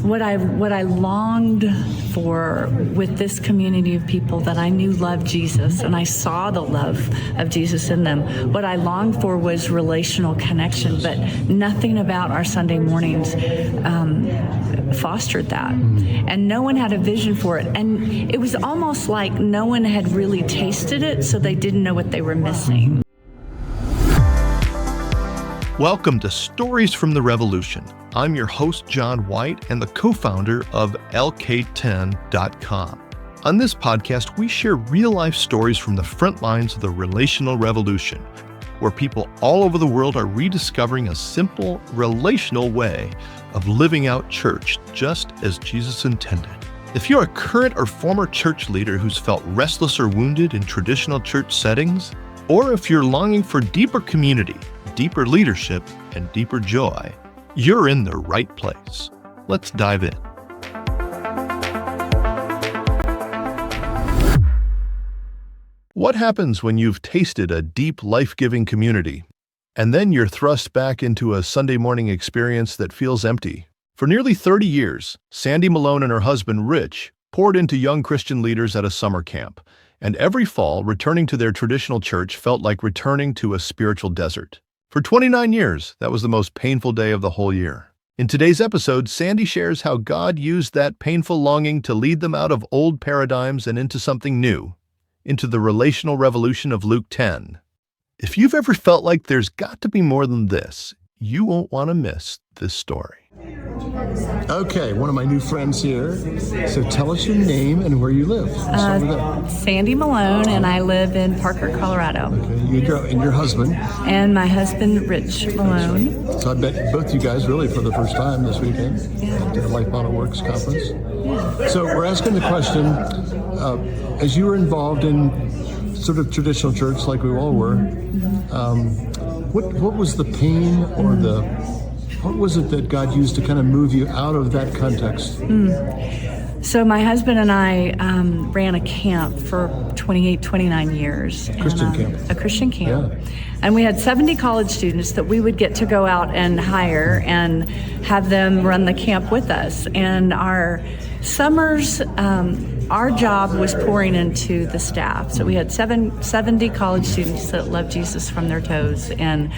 what I longed for with this community of people that I knew loved Jesus, and I saw the love of Jesus in them. What I longed for was relational connection, but nothing about our Sunday mornings fostered that. And no one had a vision for it. And it was almost like no one had really tasted it, so they didn't know what they were missing. Welcome to Stories from the Revolution. I'm your host, John White, and the co-founder of LK10.com. On this podcast, we share real-life stories from the front lines of the relational revolution, where people all over the world are rediscovering a simple, relational way of living out church just as Jesus intended. If you're a current or former church leader who's felt restless or wounded in traditional church settings, or if you're longing for deeper community, deeper leadership, and deeper joy, you're in the right place. Let's dive in. What happens when you've tasted a deep, life-giving community, and then you're thrust back into a Sunday morning experience that feels empty? For nearly 30 years, Sandy Malone and her husband, Rich, poured into young Christian leaders at a summer camp, and every fall, returning to their traditional church felt like returning to a spiritual desert. For 29 years, that was the most painful day of the whole year. In today's episode, Sandy shares how God used that painful longing to lead them out of old paradigms and into something new, into the relational revolution of Luke 10. If you've ever felt like there's got to be more than this, you won't want to miss this story. Okay, one of my new friends here. So tell us your name and where you live. Start with that. Sandy Malone, and I live in Parker, Colorado. Okay, and your husband. And my husband, Rich Malone. So I bet both you guys really for the first time this weekend at the Life Model Works conference. Yeah. So we're asking the question, as you were involved in sort of traditional church like we all were, what was the pain or what was it that God used to kind of move you out of that context? So my husband and I ran a camp for 29 years. A Christian camp. Yeah. And we had 70 college students that we would get to go out and hire and have them run the camp with us. And our summers, our job was pouring into the staff. So we had 70 college students that loved Jesus from their toes. And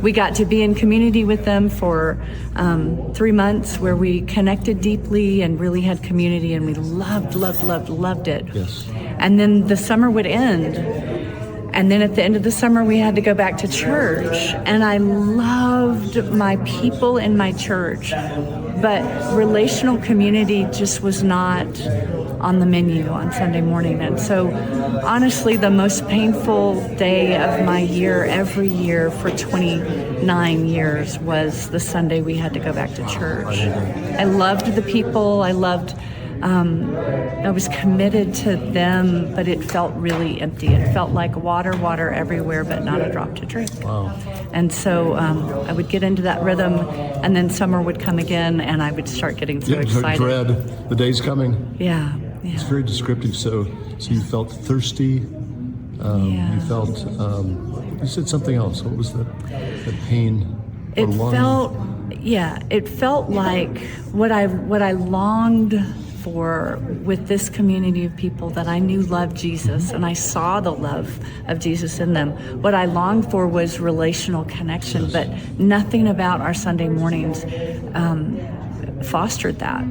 we got to be in community with them for 3 months where we connected deeply and really had community, and we loved it. Yes. And then the summer would end. And then at the end of the summer, we had to go back to church. And I loved my people in my church, but relational community just was not on the menu on Sunday morning. And so honestly, the most painful day of my year, every year for 29 years, was the Sunday we had to go back to church. I loved the people. I was committed to them, but it felt really empty. It felt like water everywhere, but not a drop to drink. Wow. And so I would get into that rhythm, and then summer would come again, and I would start getting so excited. Dread, the day's coming. Yeah. It's very descriptive. So you felt thirsty. You felt, you said something else. What was the pain? It felt like what I longed for with this community of people that I knew loved Jesus, and I saw the love of Jesus in them. What I longed for was relational connection, but nothing about our Sunday mornings fostered that.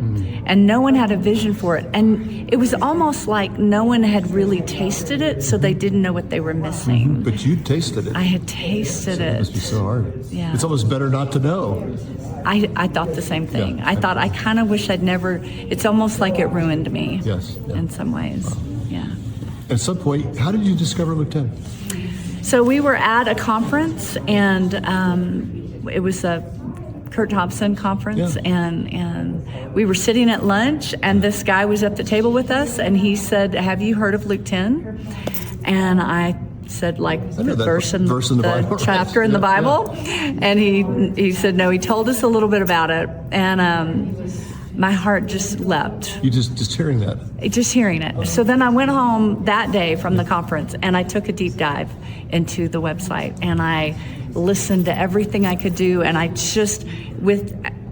And no one had a vision for it. And it was almost like no one had really tasted it, so they didn't know what they were missing. But you tasted it. I had tasted it. It must be so hard. Yeah. It's almost better not to know. I thought the same thing. Yeah. I thought I kind of wish I'd never, it's almost like it ruined me. Yes. Yeah. In some ways. Wow. Yeah. At some point, how did you discover Luke 10? So we were at a conference, and it was a Kurt Thompson conference, and we were sitting at lunch, and this guy was at the table with us, and he said, "Have you heard of Luke 10?" And I said, like, the verse in the Bible, chapter in the Bible, and he said, "No." He told us a little bit about it, and my heart just leapt. You just hearing that? Just hearing it. So then I went home that day from the conference, and I took a deep dive into the website, and I listened to everything I could do, and I just,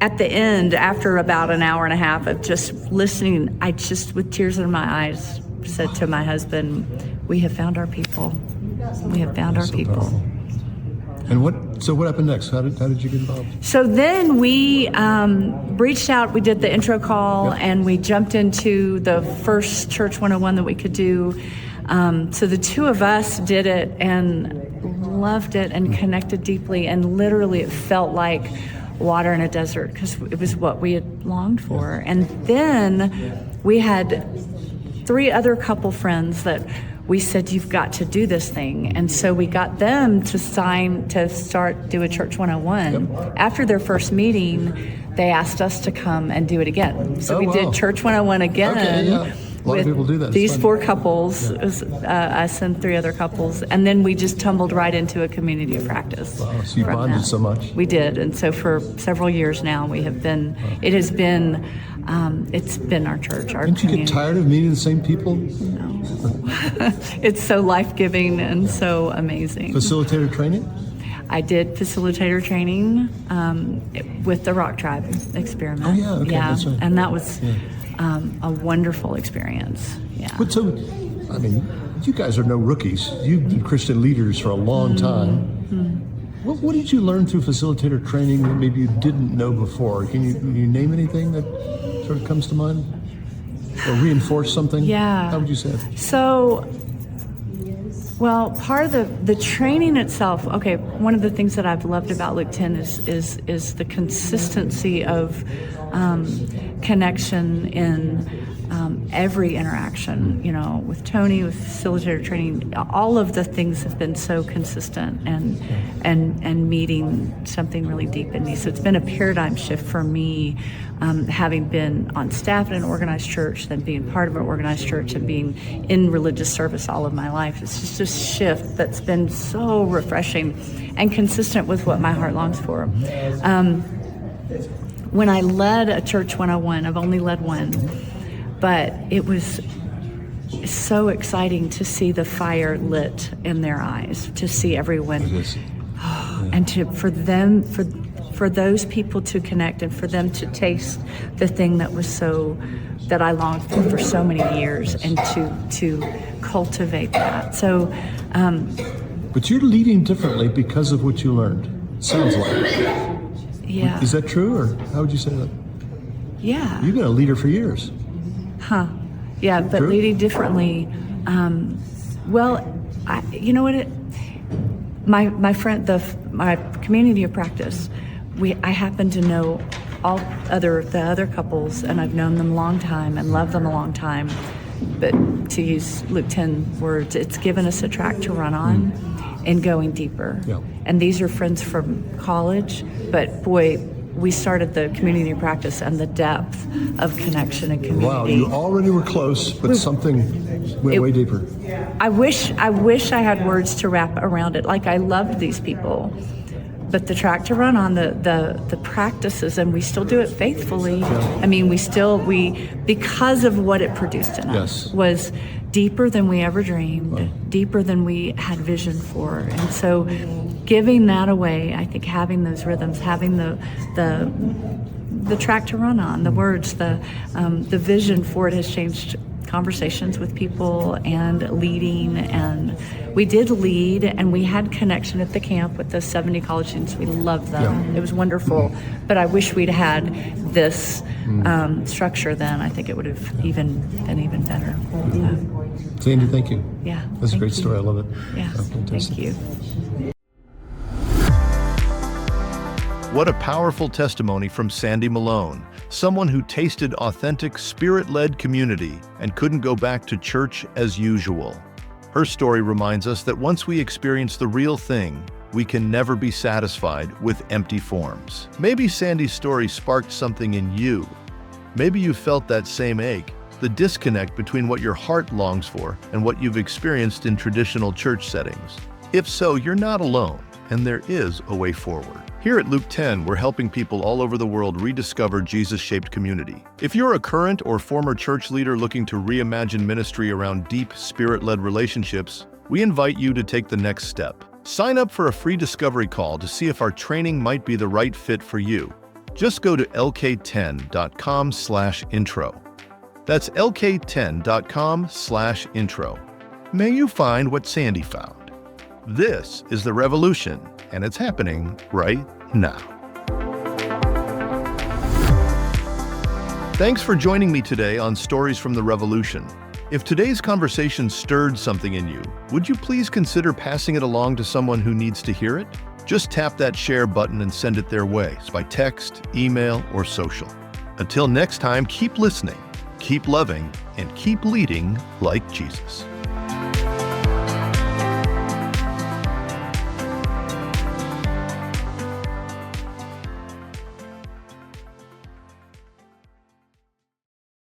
at the end, after about an hour and a half of just listening, I just, with tears in my eyes, said to my husband, "We have found our people. We have found our people." Powerful. And so what happened next? How did you get involved? So then we reached out, we did the intro call, and we jumped into the first Church 101 that we could do. So the two of us did it and loved it and connected deeply, and literally it felt like water in a desert because it was what we had longed for. And then we had 3 other couple friends that we said, "You've got to do this thing." And so we got them to sign to do a Church 101. After their first meeting, they asked us to come and do it again. So we did Church 101 again. Okay, yeah. A lot of people do that. It's These fun. 4 couples, it was, us and 3 other couples, and then we just tumbled right into a community of practice. Wow, so you from bonded that. so much. We did, and so for several years now, we have been. It has been. It's been our church, our Didn't you community. get tired of meeting the same people? No. It's so life-giving and so amazing. Facilitator training? I did facilitator training with the Rock Tribe experiment. Oh, yeah, okay, that's right. And that was a wonderful experience. Yeah. But so, I mean, you guys are no rookies. You've been Christian leaders for a long time. What did you learn through facilitator training that maybe you didn't know before? Can you name anything that sort of comes to mind? Or reinforce something? Yeah. How would you say it? So, well, part of the training itself. Okay, one of the things that I've loved about Luke 10 is the consistency of connection in every interaction. You know, with Tony, with facilitator training, all of the things have been so consistent and meeting something really deep in me. So it's been a paradigm shift for me. Having been on staff in an organized church, then being part of an organized church, and being in religious service all of my life. It's just a shift that's been so refreshing and consistent with what my heart longs for. When I led a Church 101, I've only led one, but it was so exciting to see the fire lit in their eyes, to see everyone, and for those people to connect and for them to taste the thing that I longed for so many years, and to cultivate that. So, But you're leading differently because of what you learned. Sounds like. yeah, Is that true, or how would you say that? yeah, You've been a leader for years. yeah, but True. leading differently. You know what? My friend, my community of practice. I happen to know the other couples, and I've known them a long time and loved them a long time. But to use Luke 10 words, it's given us a track to run on and going deeper. Yeah. And these are friends from college, but boy, we started the community of practice and the depth of connection and community. Wow, you already were close, but something went way deeper. I wish I had words to wrap around it. Like, I loved these people, but the track to run on, the practices, and we still do it faithfully. I mean, we because of what it produced in us was deeper than we ever dreamed, deeper than we had vision for. And so giving that away, I think having those rhythms, having the track to run on, the words, the vision for it has changed conversations with people and leading. And we did lead, and we had connection at the camp with the 70 college students. We loved them. It was wonderful. But I wish we'd had this structure then. I think it would have been even better. Sandy, thank you. Yeah. That's a great thank you. story. I love it. Yeah. Fantastic. Thank you. What a powerful testimony from Sandy Malone, someone who tasted authentic, spirit-led community and couldn't go back to church as usual. Her story reminds us that once we experience the real thing, we can never be satisfied with empty forms. Maybe Sandy's story sparked something in you. Maybe you felt that same ache, the disconnect between what your heart longs for and what you've experienced in traditional church settings. If so, you're not alone, and there is a way forward. Here at Luke 10, we're helping people all over the world rediscover Jesus-shaped community. If you're a current or former church leader looking to reimagine ministry around deep, spirit-led relationships, we invite you to take the next step. Sign up for a free discovery call to see if our training might be the right fit for you. Just go to lk10.com/intro. That's lk10.com/intro. May you find what Sandy found. This is the revolution, and it's happening right now. Thanks for joining me today on Stories from the Revolution. If today's conversation stirred something in you, would you please consider passing it along to someone who needs to hear it? Just tap that share button and send it their way by text, email, or social. Until next time, keep listening, keep loving, and keep leading like Jesus.